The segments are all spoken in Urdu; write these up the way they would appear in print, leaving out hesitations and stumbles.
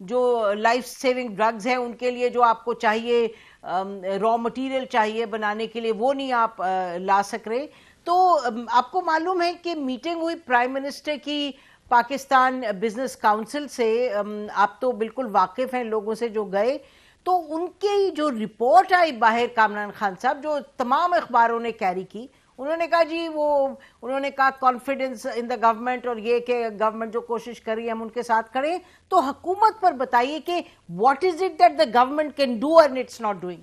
جو لائف سیونگ ڈرگز ہیں ان کے لیے جو آپ کو چاہیے را مٹیریل چاہیے بنانے کے لیے وہ نہیں آپ لا سک رہے. تو آپ کو معلوم ہے کہ میٹنگ ہوئی پرائم منسٹر کی پاکستان بزنس کاؤنسل سے, آپ تو بالکل واقف ہیں لوگوں سے جو گئے, تو ان کی جو رپورٹ آئی باہر کامران خان صاحب جو تمام اخباروں نے کیری کی, انہوں نے کہا جی انہوں نے کہا کانفیڈنس ان دا گورنمنٹ, اور یہ کہ گورنمنٹ جو کوشش کر رہی ہے ہم ان کے ساتھ کھڑے. تو حکومت پر بتائیے کہ what is it that the government can do and it's not doing.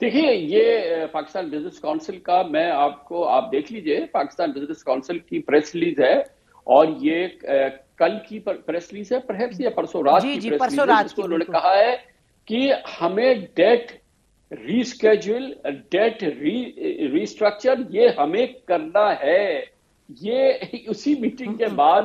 دیکھیے یہ پاکستان بزنس کونسل کا میں آپ دیکھ لیجئے, پاکستان بزنس کونسل کی پریس ریلیز ہے, اور یہ کل کی پریس ریلیز ہے, پرہیپس یا پرسوں رات کی پریس ریلیز ہے, جس میں انہوں نے کہا ہے کہ ہمیں ڈیٹ ری اسکیجول, ڈیٹ ری اسٹرکچر یہ ہمیں کرنا ہے. یہ اسی میٹنگ کے بعد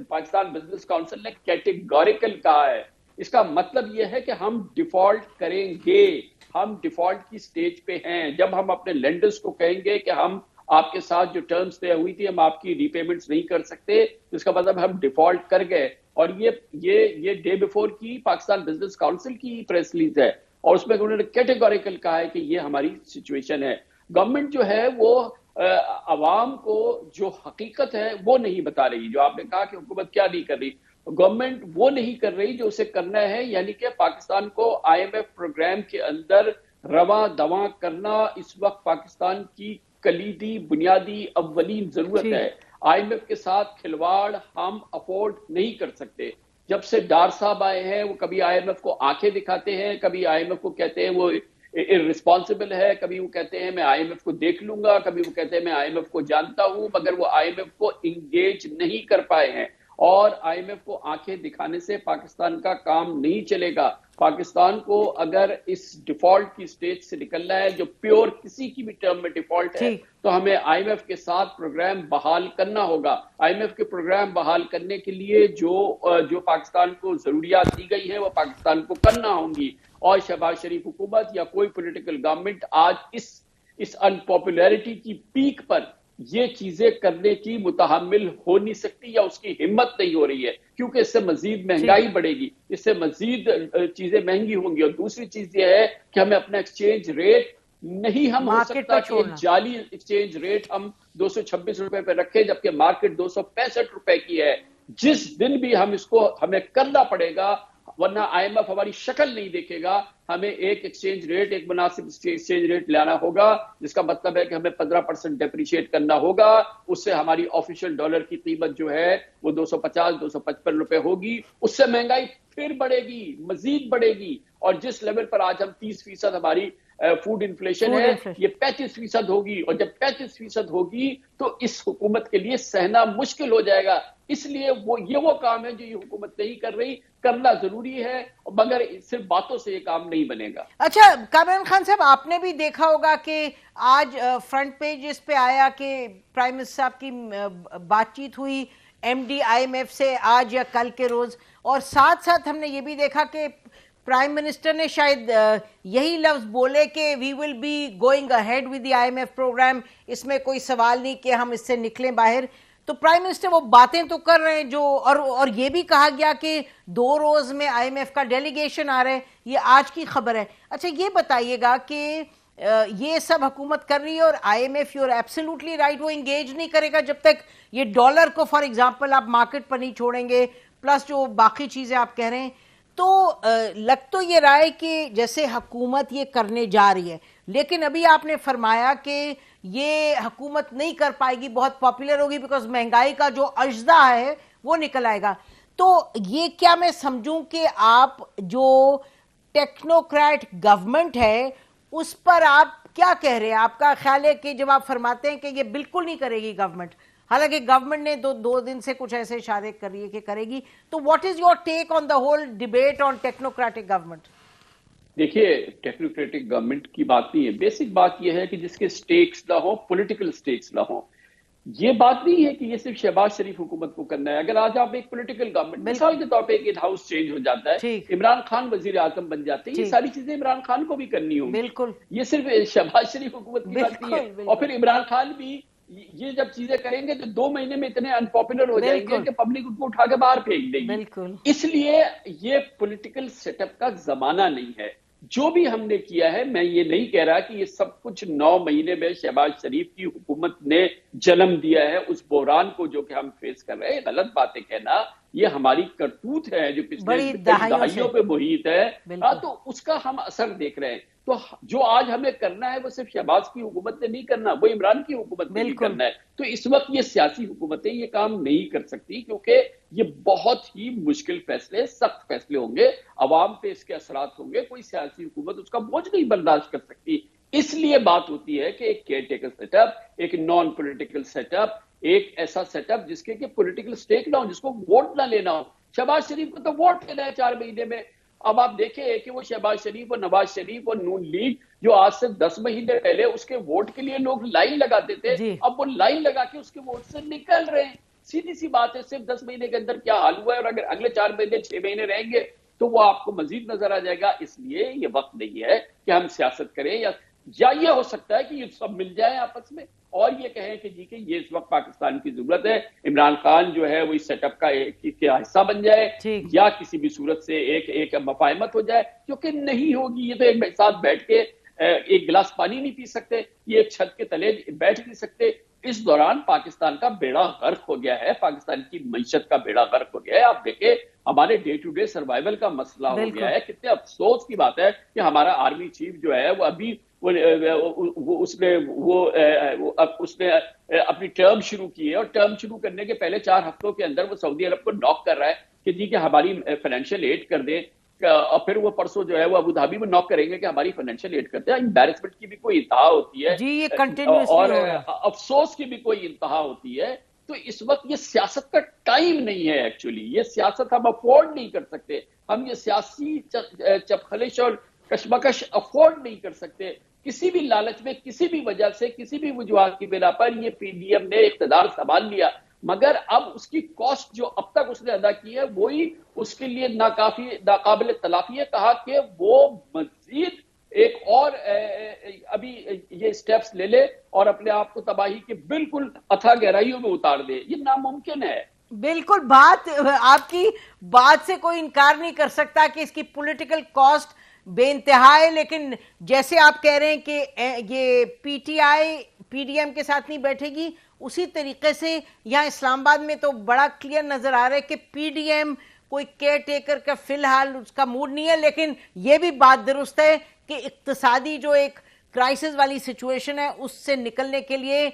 پاکستان بزنس کونسل نے کیٹیگوریکل کہا ہے. اس کا مطلب یہ ہے کہ ہم ڈیفالٹ کریں گے, ہم ڈیفالٹ کی سٹیج پہ ہیں. جب ہم اپنے لینڈرز کو کہیں گے کہ ہم آپ کے ساتھ جو ٹرمز طے ہوئی تھی ہم آپ کی ری پیمنٹس نہیں کر سکتے, اس کا مطلب ہم ڈیفالٹ کر گئے. اور یہ ڈے بیفور کی پاکستان بزنس کاؤنسل کی پریس ریلیز ہے, اور اس میں انہوں نے کیٹیگوریکل کہا ہے کہ یہ ہماری سچویشن ہے. گورنمنٹ جو ہے وہ عوام کو جو حقیقت ہے وہ نہیں بتا رہی. جو آپ نے کہا کہ حکومت کیا نہیں کر رہی, گورنمنٹ وہ نہیں کر رہی جو اسے کرنا ہے, یعنی کہ پاکستان کو آئی ایم ایف پروگرام کے اندر رواں دواں کرنا اس وقت پاکستان کی کلیدی بنیادی اولین ضرورت ہے. آئی ایم ایف کے ساتھ کھلواڑ ہم افورڈ نہیں کر سکتے. جب سے ڈار صاحب آئے ہیں وہ کبھی آئی ایم ایف کو آنکھیں دکھاتے ہیں, کبھی آئی ایم ایف کو کہتے ہیں وہ ارسپانسبل ہے, کبھی وہ کہتے ہیں میں آئی ایم ایف کو دیکھ لوں گا, کبھی وہ کہتے ہیں میں آئی ایم ایف کو جانتا ہوں, مگر وہ آئی ایم ایف کو انگیج نہیں کر پائے ہیں. اور آئی ایم ایف کو آنکھیں دکھانے سے پاکستان کا کام نہیں چلے گا. پاکستان کو اگر اس ڈیفالٹ کی سٹیج سے نکلنا ہے جو پیور کسی کی بھی ٹرم میں ڈیفالٹ ہے, تو ہمیں آئی ایم ایف کے ساتھ پروگرام بحال کرنا ہوگا. آئی ایم ایف کے پروگرام بحال کرنے کے لیے جو پاکستان کو ضروریات دی گئی ہیں وہ پاکستان کو کرنا ہوں گی. اور شہباز شریف حکومت یا کوئی پولیٹیکل گورنمنٹ آج اس انپاپولیرٹی کی پیک پر یہ چیزیں کرنے کی متحمل ہو نہیں سکتی, یا اس کی ہمت نہیں ہو رہی ہے, کیونکہ اس سے مزید مہنگائی بڑھے گی, اس سے مزید چیزیں مہنگی ہوں گی. اور دوسری چیز یہ ہے کہ ہمیں اپنا ایکسچینج ریٹ نہیں ہم ہو سکتا کہ ایک جعلی ایکسچینج ریٹ ہم 226 روپے پہ رکھیں جبکہ مارکیٹ 265 روپے کی ہے. جس دن بھی ہمیں کرنا پڑے گا, ورنہ آئی ایم ایف ہماری شکل نہیں دیکھے گا. ہمیں ایک ایکسچینج ریٹ, ایک مناسب ایکسچینج ریٹ لانا ہوگا, جس کا مطلب ہے کہ ہمیں 15% ڈیپریشیٹ کرنا ہوگا. اس سے ہماری آفیشل ڈالر کی قیمت جو ہے وہ 250-255 روپے ہوگی. اس سے مہنگائی پھر بڑھے گی, مزید بڑھے گی. اور جس لیول پر آج ہم 30% ہماری فوڈ انفلیشن ہے, یہ 35% ہوگی. اور جب 35% ہوگی تو اس حکومت کے لیے سہنا مشکل ہو جائے گا. اس لیے وہ کام ہے جو یہ حکومت نہیں کر رہی, کرنا ضروری ہے, مگر صرف باتوں سے یہ کام نہیں بنے گا. اچھا کامران خان صاحب, آپ نے بھی دیکھا ہوگا کہ آج فرنٹ پیج اس پہ آیا کہ پرائم منسٹر صاحب کی بات چیت ہوئی M D I M F سے آج یا کل کے روز, اور ساتھ ساتھ ہم نے یہ بھی دیکھا کہ پرائم منسٹر نے شاید یہی لفظ بولے کہ we will be going ahead with the I M F program, اس میں کوئی سوال نہیں کہ ہم اس سے نکلیں باہر. تو پرائم منسٹر وہ باتیں تو کر رہے ہیں جو, اور یہ بھی کہا گیا کہ 2 روز میں آئی ایم ایف کا ڈیلیگیشن آ رہا ہے, یہ آج کی خبر ہے. اچھا یہ بتائیے گا کہ یہ سب حکومت کر رہی ہے, اور I M F you are absolutely right وہ انگیج نہیں کرے گا جب تک یہ ڈالر کو فار ایگزامپل آپ مارکیٹ پر نہیں چھوڑیں گے, پلس جو باقی چیزیں آپ کہہ رہے ہیں. تو لگ تو یہ رہا ہے کہ جیسے حکومت یہ کرنے جا رہی ہے, لیکن ابھی آپ نے فرمایا کہ یہ حکومت نہیں کر پائے گی, بہت پاپولر ہوگی بیکاز مہنگائی کا جو اجزا ہے وہ نکل آئے گا. تو یہ کیا میں سمجھوں کہ آپ جو ٹیکنوکریٹ گورنمنٹ ہے اس پر آپ کیا کہہ رہے ہیں؟ آپ کا خیال ہے کہ جب آپ فرماتے ہیں کہ یہ بالکل نہیں کرے گی گورنمنٹ, حالانکہ گورنمنٹ نے 2 دن سے کچھ ایسے اشارے کر رہی ہے کہ کرے گی, تو what is your take on the whole debate on technocratic government? دیکھیے ٹیکنوکریٹک گورنمنٹ کی بات نہیں ہے, بیسک بات یہ ہے کہ جس کے سٹیکس نہ ہو, پولیٹیکل سٹیکس نہ ہو. یہ بات نہیں ہے کہ یہ صرف شہباز شریف حکومت کو کرنا ہے. اگر آج آپ ایک پولیٹیکل گورنمنٹ مثال کے طور پہ ایک ہاؤس چینج ہو جاتا ہے, عمران خان وزیر اعظم بن جاتے ہیں, یہ ساری چیزیں عمران خان کو بھی کرنی ہوں. بالکل, یہ صرف شہباز شریف حکومت کی بات نہیں ہے. اور پھر عمران خان بھی یہ جب چیزیں کریں گے تو 2 مہینے میں اتنے انپاپولر ہو جائیں گے بالکل کہ پبلک ان کو اٹھا کے باہر پھینک دے گی. بالکل اس لیے یہ پولیٹیکل سیٹ اپ کا زمانہ نہیں ہے. جو بھی ہم نے کیا ہے، میں یہ نہیں کہہ رہا کہ یہ سب کچھ 9 مہینے میں شہباز شریف کی حکومت نے جنم دیا ہے اس بحران کو جو کہ ہم فیس کر رہے ہیں. غلط باتیں کہنا، یہ ہماری کرتوت ہے جو پچھلے بڑی کئی دہائیوں سے. دہائیوں پہ محیط ہے. بالکل تو اس کا ہم اثر دیکھ رہے ہیں. تو جو آج ہمیں کرنا ہے وہ صرف شہباز کی حکومت نے نہیں کرنا، وہ عمران کی حکومت نے نہیں بالکل کرنا ہے. تو اس وقت یہ سیاسی حکومتیں یہ کام نہیں کر سکتی، کیونکہ یہ بہت ہی مشکل فیصلے، سخت فیصلے ہوں گے، عوام پہ اس کے اثرات ہوں گے. کوئی سیاسی حکومت اس کا بوجھ نہیں برداشت کر سکتی. اس لیے بات ہوتی ہے کہ ایک کیئر ٹیکر سیٹ اپ، ایک نان پولیٹیکل سیٹ اپ، ایک ایسا سیٹ اپ جس کے کہ پولیٹیکل سٹیک نہ ہو، جس کو ووٹ نہ لینا ہو. شہباز شریف کو تو ووٹ لینا ہے 4 مہینے میں. اب آپ دیکھیں کہ وہ شہباز شریف اور نواز شریف اور نون لیگ جو آج سے 10 مہینے پہلے اس کے ووٹ کے لیے لوگ لائن لگاتے تھے، جی اب وہ لائن لگا کے اس کے ووٹ سے نکل رہے ہیں. سیدھی سی بات ہے، صرف 10 مہینے کے اندر کیا حال ہوا ہے، اور اگر اگلے 4 مہینے 6 مہینے رہیں گے تو وہ آپ کو مزید نظر آ جائے گا. اس لیے یہ وقت نہیں ہے کہ ہم سیاست کریں، یا یہ ہو سکتا ہے کہ یہ سب مل جائیں آپس میں اور یہ کہیں کہ جی کہ یہ اس وقت پاکستان کی ضرورت ہے، عمران خان جو ہے وہ اس سیٹ اپ کا حصہ بن جائے، ٹھیک یا کسی بھی صورت سے ایک مفاہمت ہو جائے، جو کہ نہیں ہوگی. یہ تو ایک ساتھ بیٹھ کے ایک گلاس پانی نہیں پی سکتے، یہ ایک چھت کے تلے بیٹھ نہیں سکتے. اس دوران پاکستان کا بیڑا غرق ہو گیا ہے، پاکستان کی معیشت کا بیڑا غرق ہو گیا ہے. آپ دیکھیں ہمارے ڈے ٹو ڈے سروائیول کا مسئلہ ہو بالکل گیا ہے. کتنے افسوس کی بات ہے کہ ہمارا آرمی چیف جو ہے وہ ابھی اس نے اپنی ٹرم شروع کی ہے، اور ٹرم شروع کرنے کے پہلے 4 ہفتوں کے اندر وہ سعودی عرب کو ناک کر رہا ہے کہ جی کہ ہماری فائنینشیل ایڈ کر دیں، اور پھر وہ پرسوں جو ہے وہ ابو دھابی میں ناک کریں گے کہ ہماری فائنینشیل ایڈ کرتے ہیں. امبیرسمنٹ کی بھی کوئی انتہا ہوتی ہے، جی یہ کنٹینیوسلی اور ہو رہا ہے. افسوس کی بھی کوئی انتہا ہوتی ہے. تو اس وقت یہ سیاست کا ٹائم نہیں ہے. ایکچولی یہ سیاست ہم افورڈ نہیں کر سکتے. ہم یہ سیاسی چپخلش اور کشمکش افورڈ نہیں کر سکتے. کسی بھی لالچ میں، کسی بھی وجہ سے، کسی بھی وجوہات کی بنا پر یہ پی ڈی ایم نے اقتدار سنبھال لیا، مگر اب اس کی کاسٹ جو اب تک اس نے ادا کی ہے وہی اس کے لیے ناکافی، ناقابل تلافی ہے. کہا کہ وہ مزید ایک اور ابھی یہ سٹیپس لے لے اور اپنے آپ کو تباہی کے بالکل اتھا گہرائیوں میں اتار دے. یہ ناممکن ہے. بالکل بات آپ کی بات سے کوئی انکار نہیں کر سکتا کہ اس کی پولیٹیکل کاسٹ بے انتہا ہے، لیکن جیسے آپ کہہ رہے ہیں کہ یہ P T I P D M کے ساتھ نہیں بیٹھے گی، اسی طریقے سے یہاں اسلام آباد میں تو بڑا کلیئر نظر آ رہا ہے کہ پی ڈی ایم کوئی کیئر ٹیکر کا فی الحال اس کا موڈ نہیں ہے. لیکن یہ بھی بات درست ہے کہ اقتصادی جو ایک کرائسس والی سچویشن ہے اس سے نکلنے کے لیے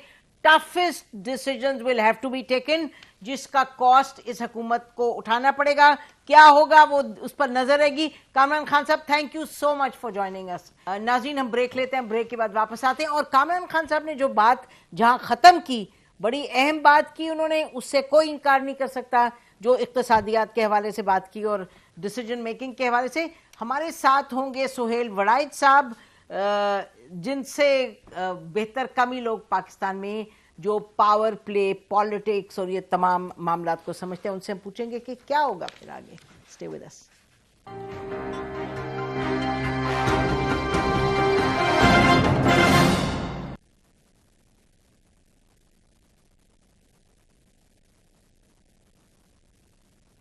toughest decisions will have to be taken، جس کا کاسٹ اس حکومت کو اٹھانا پڑے گا. کیا ہوگا وہ اس پر نظر رہے گی. کامران خان صاحب thank you so much for joining اس. ناظرین ہم بریک لیتے ہیں، بریک کے بعد واپس آتے ہیں. اور کامران خان صاحب نے جو بات جہاں ختم کی، بڑی اہم بات کی انہوں نے، اس سے کوئی انکار نہیں کر سکتا، جو اقتصادیات کے حوالے سے بات کی اور ڈیسیجن میکنگ کے حوالے سے. ہمارے ساتھ ہوں گے سہیل وڑائچ صاحب، جن سے بہتر کم ہی لوگ پاکستان میں جو پاور پلے، پالیٹکس اور یہ تمام معاملات کو سمجھتے ہیں. ان سے ہم پوچھیں گے کہ کیا ہوگا پھر آگے. Stay with us.